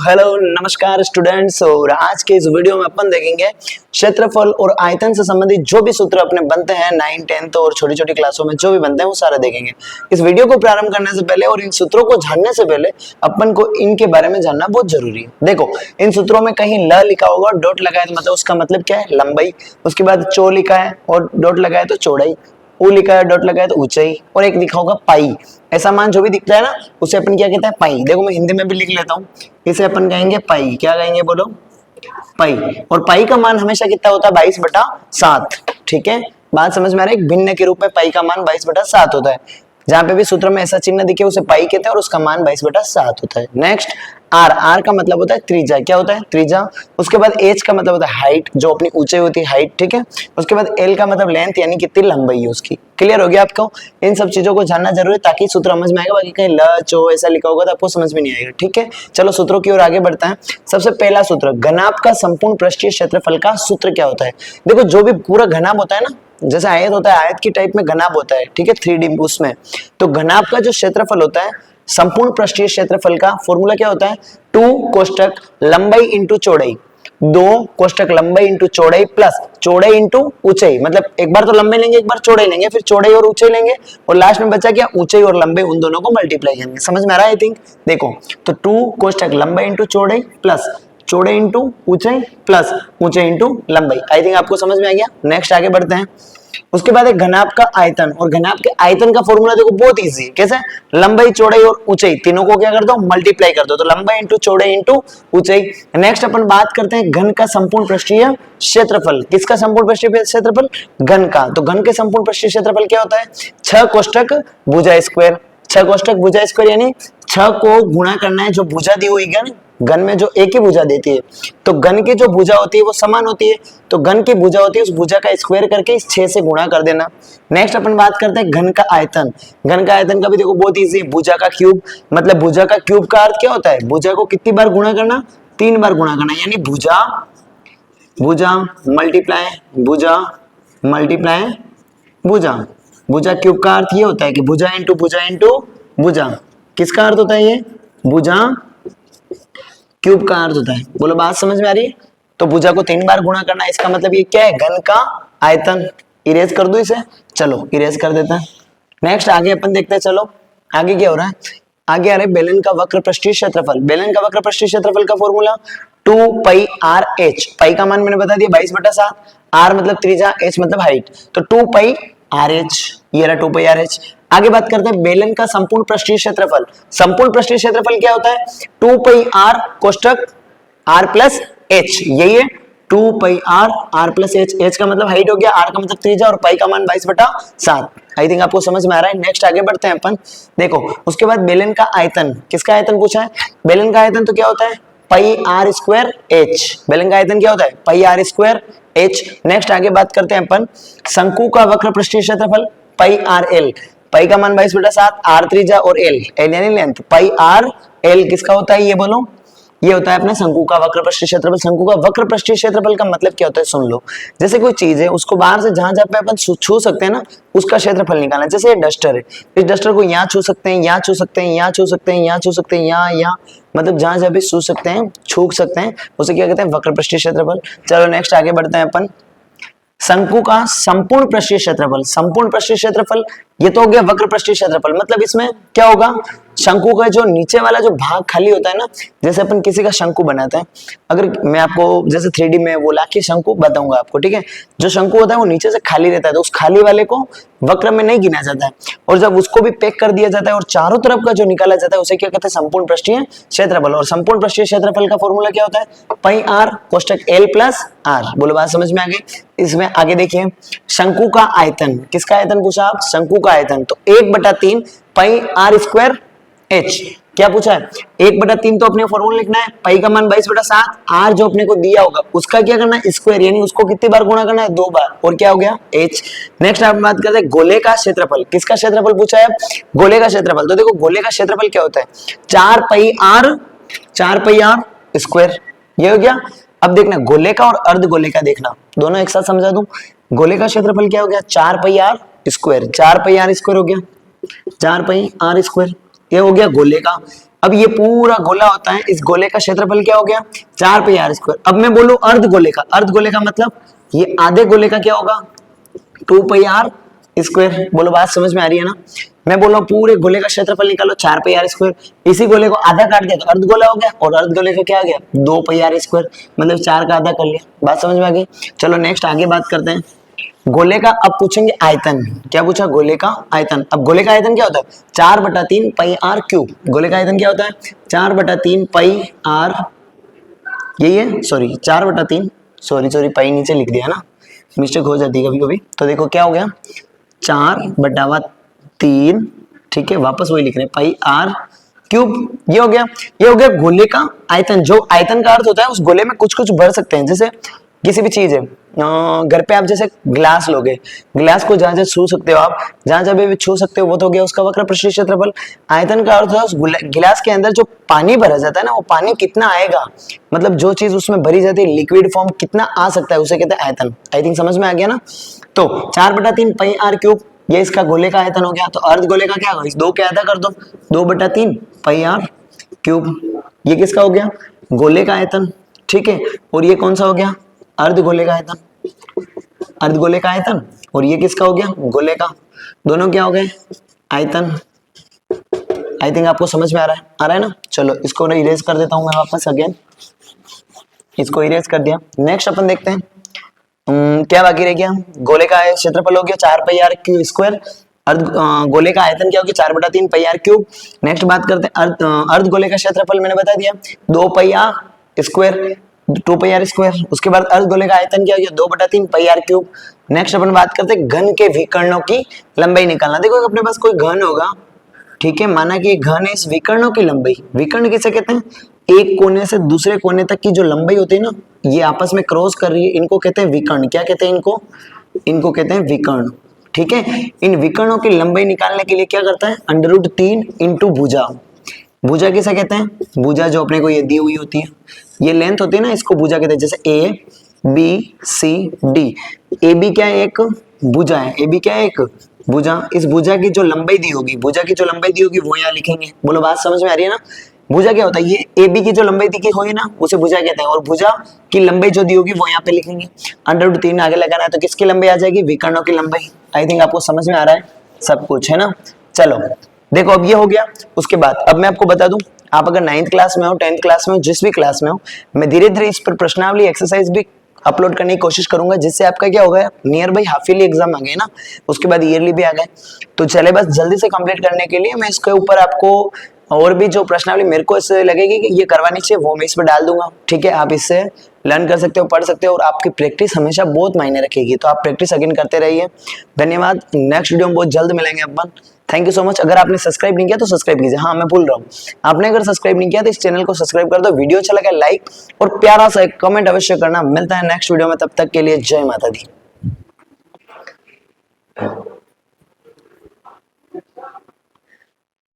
Hello नमस्कार students. और आज के इस वीडियो में अपन देखेंगे क्षेत्रफल और आयतन से संबंधित जो भी सूत्र अपने बनते हैं 9, 10th और छोटी छोटी क्लासों में जो भी बनते हैं वो सारे देखेंगे। इस वीडियो को प्रारंभ करने से पहले और इन सूत्रों को जानने से पहले अपन को इनके बारे में जानना बहुत जरूरी है। देखो, इन सूत्रों में कहीं ल लिखा होगा, डॉट लगाए तो मतलब उसका मतलब क्या है, लंबाई। उसके बाद चो लिखा है और डॉट लगाए तो चौड़ाई। ऊ लिखा है, डॉट लगाए तो ऊंचाई, और एक लिखा होगा पाई। ऐसा मान जो भी दिखता है ना उसे अपन क्या कहते हैं, पाई। देखो मैं हिंदी में भी लिख लेता हूँ, इसे अपन कहेंगे पाई। क्या कहेंगे बोलो, पाई। और पाई का मान हमेशा कितना होता है, 22/7। ठीक है, बात समझ में आ रही है। एक भिन्न के रूप में पाई का मान 22/7 होता है। जहां पे भी सूत्र में ऐसा चिन्ह दिखे उसे पाई कहते हैं और उसका मान 22/7 होता है। नेक्स्ट आर, आर का मतलब होता है त्रिज्या। क्या होता है, त्रिज्या। उसके बाद एच का मतलब होता है हाइट, जो अपनी ऊंचाई होती है, हाइट। ठीक है, उसके बाद एल का मतलब लेंथ, यानी कितनी लंबाई है उसकी। क्लियर हो गया आपको। इन सब चीजों को जानना जरूरी है ताकि सूत्र समझ में आएगा। बाकी कहीं ल चो ऐसा लिखा होगा तो आपको समझ में नहीं आएगा। ठीक है, चलो सूत्रों की ओर आगे बढ़ते हैं। सबसे पहला सूत्र, घनाभ का संपूर्ण पृष्ठीय क्षेत्रफल का सूत्र क्या होता है। देखो, जो भी पूरा घनाभ होता है ना, जैसे आयत होता है, आयत की टाइप में घनाभ होता है। ठीक है, 3D उसमें। तो घनाभ का जो क्षेत्रफल होता है, संपूर्ण पृष्ठीय क्षेत्रफल का फॉर्मूला क्या होता है, 2 कोष्टक लंबाई इंटू चौड़ाई, 2 कोष्टक लंबाई इंटू चौड़ाई प्लस चौड़ाई इंटू ऊंचाई। मतलब एक बार तो लंबाई लेंगे, एक बार चौड़ाई लेंगे, फिर चौड़ाई और ऊंचाई लेंगे, और लास्ट में बचा क्या, ऊंचाई और लंबाई, उन दोनों को मल्टीप्लाई करेंगे। समझ में आ रहा है आई थिंक। देखो, तो 2 कोष्टक लंबाई इंटू चौड़ाई प्लस चौड़ाई इंटू ऊंचाई प्लस ऊंचाई इंटू लंबाई। आई थिंक आपको समझ में आ गया। नेक्स्ट आगे बढ़ते हैं। उसके बाद एक घनाभ का आयतन, और घनाभ के आयतन का फॉर्मूला देखो बहुत इजी है। कैसे, लंबाई चौड़ाई और ऊंचाई तीनों को क्या कर दो, मल्टीप्लाई कर दो। तो लंबाई इंटू चौड़ाई इंटू ऊंचाई। नेक्स्ट अपन बात करते हैं घन का संपूर्ण पृष्ठीय क्षेत्रफल। किसका संपूर्ण पृष्ठीय क्षेत्रफल, घन का। तो घन के संपूर्ण पृष्ठीय क्षेत्रफल क्या होता है, 6 कोष्टक भुजा स्क्वायर। 6 कोष्टक भुजा स्क्वायर यानी 6 को गुणा करना है, जो भुजा दी हुई है, घन में जो एक ही भुजा देती है। तो घन की जो भुजा होती है वो समान होती है, तो घन की भुजा होती है, उस भुजा का स्क्वायर करके इस 6 से गुणा कर देना। नेक्स्ट अपन बात करते हैं घन का आयतन। घन का आयतन का भी देखो बहुत इजी है, भुजा का क्यूब। मतलब भुजा का क्यूब का अर्थ क्या होता है, भुजा को कितनी बार गुणा करना, 3 बार गुणा करना। यानी भुजा भुजा मल्टीप्लाई भुजा मल्टीप्लाई भुजा। भुजा क्यूब का अर्थ ये होता है कि भुजा इंटू भुजा इंटू भुजा। किसका अर्थ होता है ये, भुजा क्यूब का अर्थ होता है। बोलो, बात समझ में आ रही है। तो भुजा को 3 बार गुणा करना, इसका मतलब ये क्या है, घन का आयतन। इरेज कर दो इसे, चलो इरेज कर देते हैं। नेक्स्ट आगे अपन देखते हैं। चलो आगे क्या हो रहा है, आगे आ रहा है बेलन का वक्र पृष्ठीय क्षेत्रफल। बेलन का वक्र पृष्ठीय क्षेत्रफल का फॉर्मूला 2πr(h). पाई का मान मैंने बता दिया 22/7। r मतलब त्रिज्या, h मतलब हाइट, तो 2πr(h), ये रहा 2πr(h). आगे बात करते हैं बेलन का संपूर्ण पृष्ठीय क्षेत्रफल। संपूर्ण पृष्ठीय क्षेत्रफल क्या होता है, 2πr कोष्टक r प्लस h। यही है 2πr r plus h। h का मतलब हाइट हो गया, r का मतलब त्रिज्या, और पाई का मान 22/7। आई थिंक आपको समझ में आ रहा है। नेक्स्ट आगे बढ़ते हैं अपन। देखो, उसके बाद बेलन का आयतन। किसका आयतन पूछा है, बेलन का आयतन तो क्या होता है, πr²h। बेलन का आयतन क्या होता है, πr²h। नेक्स्ट आगे बात करते हैं अपन शंकु का वक्र पृष्ठीय क्षेत्रफल, πrl। पाई का मान 22/7, r त्रिज्या और l यानी लेंथ। πrl किसका होता है, ये बोलो, ये होता है अपने शंकु का वक्र पृष्ठीय क्षेत्रफल। शंकु का वक्र पृष्ठीय क्षेत्रफल का मतलब क्या होता है, सुन लो। जैसे कोई चीज है, उसको बाहर से जहां जहां पे अपन छू सकते हैं ना, उसका क्षेत्रफल निकालना। जैसे ये डस्टर है, इस डस्टर को यहाँ छू सकते हैं, यहाँ छू सकते हैं, यहाँ छू सकते हैं, यहाँ छू सकते हैं, यहाँ, मतलब जहां जहां भी छू सकते हैं, छू सकते हैं, उसे क्या कहते हैं, वक्र पृष्ठीय क्षेत्रफल। चलो नेक्स्ट आगे बढ़ते हैं अपन। शंकु का संपूर्ण पृष्ठीय क्षेत्रफल। संपूर्ण पृष्ठीय क्षेत्रफल ये तो हो गया वक्र पृष्ठीय क्षेत्रफल। मतलब इसमें क्या होगा, शंकु का जो नीचे वाला जो भाग खाली होता है ना, जैसे अपन किसी का शंकु बनाते हैं, अगर मैं आपको जैसे 3D में वो लाके शंकु बताऊंगा आपको, ठीक है। जो शंकु होता है वो नीचे से खाली रहता है, तो उस खाली वाले को वक्र में नहीं गिना जाता है। और जब उसको भी पैक कर दिया जाता है और चारों तरफ का जो निकाला जाता है उसे क्या कहते हैं, संपूर्ण पृष्ठीय क्षेत्रफल। और संपूर्ण पृष्ठीय क्षेत्रफल का फॉर्मूला क्या होता है, πr कोष्टक l प्लस r। बोलो, बात समझ में आ गई। इसमें आगे देखिए, शंकु का आयतन। किसका आयतन पूछा आप, शंकु का आयतन। तो 1/3 πr²h। क्या पूछा है, 1/3 तो अपने फॉर्मूला लिखना है। पाई का मान 22/7, r जो अपने को दिया होगा उसका क्या करना है, स्क्वायर, यानी उसको कितनी बार गुणा करना है, 2 बार। और क्या हो गया, h। नेक्स्ट आप बात करते हैं गोले का क्षेत्रफल। किसका क्षेत्रफल पूछा है, गोले का क्षेत्रफल। तो देखो, गोले का क्षेत्रफल क्या होता है, 4πr स्क्वायर। ये हो गया। अब देखना गोले का और अर्धगोले का, देखना दोनों एक साथ समझा दूं। गोले का क्षेत्रफल क्या हो गया, 4πr स्क्वायर। 4πr स्क्वायर हो गया, 4πr स्क्वायर। ये हो गया गोले का। अब ये पूरा गोला होता है, इस गोले का क्षेत्रफल क्या हो गया 4 पाई आर स्क्वायर। अब मैं बोलूं अर्ध गोले का, अर्ध गोले का मतलब ये आधे गोले का क्या होगा 2 पाई आर स्क्वायर। बोलो बात समझ में आ रही है ना। मैं बोल रहा हूँ पूरे गोले का क्षेत्रफल निकालो 4 पाई आर स्क्वायर। इसी गोले को आधा काट दिया तो अर्ध गोला हो गया, और अर्ध गोले का क्या आ गया 2 पाई आर स्क्वायर, मतलब 4 का आधा कर लिया। बात समझ में आ गई। चलो नेक्स्ट आगे बात करते हैं गोले का। अब पूछेंगे आयतन। क्या पूछा गोले का आयतन। अब गोले का आयतन क्या होता है 4/3 पाई आर क्यूब। गोले का आयतन क्या होता है 4/3 पाई आर, यही है सॉरी 4/3 सॉरी पाई नीचे लिख दिया ना, मिस्टेक हो जाती है कभी कभी। तो देखो क्या हो गया 4/3, ठीक है वापस वही लिख रहे हैं पाई आर क्यूब। ये हो गया गोले का आयतन। जो आयतन का अर्थ होता है उस गोले में कुछ कुछ भर सकते हैं, जैसे किसी भी चीज है घर पे आप जैसे ग्लास लोगे, ग्लास को जहां जहां छू सकते हो आप, जहां जहां भी छू सकते हो वो तो हो गया उसका वक्र पृष्ठीय क्षेत्रफल। आयतन का अर्थ है उस गिलास के अंदर जो पानी भरा जाता है ना, वो पानी कितना आएगा, मतलब जो चीज उसमें भरी जाती है लिक्विड फॉर्म कितना आ सकता है, उसे कहते हैं आयतन। आई थिंक समझ में आ गया ना। तो 4/3 पाई आर क्यूब ये इसका गोले का आयतन हो गया। तो अर्ध गोले का क्या होगा, इस 2 के आधा कर दो, 2/3 पाई आर क्यूब। ये किसका हो गया गोले का आयतन, ठीक है। और ये कौन सा हो गया अर्ध गोले का आयतन, अर्ध गोले का आयतन। और ये किसका हो गया गोले का, दोनों क्या हो गए आयतन। आई थिंक आपको समझ में आ रहा है ना। चलो इसको इरेज कर देता हूं मैं वापस अगेन, इसको इरेज कर दिया। नेक्स्ट अपन देखते हैं क्या बाकी रह गया। गोले का क्षेत्रफल हो गया 4 पाई आर क्यूब स्क्वायर। गोले का आयतन क्या हो गया 4/3 पाई आर क्यूब। नेक्स्ट बात करते हैं अर्ध गोले का क्षेत्रफल मैंने बता दिया 2 pi r square, 2 pi r square. उसके बाद अर्ध गोले का आयतन क्या हो गया 2/3 पाई आर क्यूब। नेक्स्ट अपन बात करते हैं घन के विकर्णों की लंबाई निकालना। देखो अपने पास कोई घन होगा, ठीक है, माना कि घन है, इस विकर्णों की लंबाई, विकर्ण किसे कहते हैं एक कोने से दूसरे कोने तक की जो लंबाई होती है ना, ये आपस में क्रॉस कर रही है, इनको कहते हैं विकर्ण। क्या कहते हैं इनको कहते हैं विकर्ण, ठीक है। इन विकर्णों की लंबाई निकालने के लिए क्या करता है √3 इंटू भुजा। भुजा किसे कहते हैं, भुजा जो अपने को ये दी हुई होती है, ये लेंथ होती है ना, इसको भुजा कहते हैं। जैसे A B C D, A B क्या है एक भुजा है, ए बी क्या है एक भुजा। इस भुजा की जो लंबाई दी होगी, भुजा की जो लंबाई दी होगी वो यहाँ लिखेंगे। बोलो बात समझ में आ रही है ना। भुजा क्या होता है, ये ए बी की जो लंबाई दी होगी ना उसे भुजा कहते हैं, और भुजा की लंबाई जो दी होगी वो यहाँ पे लिखेंगे। √3 आगे लगाना है तो किसकी लंबाई आ जाएगी विकर्णों की लंबाई। आई थिंक आपको समझ में आ रहा है सब कुछ, है ना। चलो देखो अब ये हो गया। उसके बाद अब मैं आपको बता दूं, आप अगर 9th क्लास में हो 10th क्लास में हो जिस भी क्लास में हो, मैं धीरे धीरे इस पर प्रश्नावली एक्सरसाइज भी अपलोड करने की कोशिश करूंगा, जिससे आपका क्या होगा nearby half yearly exam आ गए ना, उसके बाद ईयरली भी आ गए। तो चले बस जल्दी से कंप्लीट करने के लिए मैं इसके ऊपर आपको और भी जो प्रश्नावली मेरे को इससे लगेगी कि ये करवानी चाहिए वो मैं इस पर डाल दूंगा, ठीक है। आप इससे लर्न कर सकते हो, पढ़ सकते हो, और आपकी प्रैक्टिस हमेशा बहुत मायने रखेगी। तो आप प्रैक्टिस अगेन करते रहिए। धन्यवाद। नेक्स्ट वीडियो में बहुत जल्द मिलेंगे अपन। Thank you so much. अगर आपने सब्सक्राइब नहीं किया तो सब्सक्राइब कीजिए। हाँ मैं भूल रहा हूँ, आपने अगर सब्सक्राइब नहीं किया तो इस चैनल को सब्सक्राइब कर दो। वीडियो अच्छा लगा लाइक और प्यारा सा एक कमेंट अवश्य करना। मिलता है नेक्स्ट वीडियो में, तब तक के लिए जय माता दी।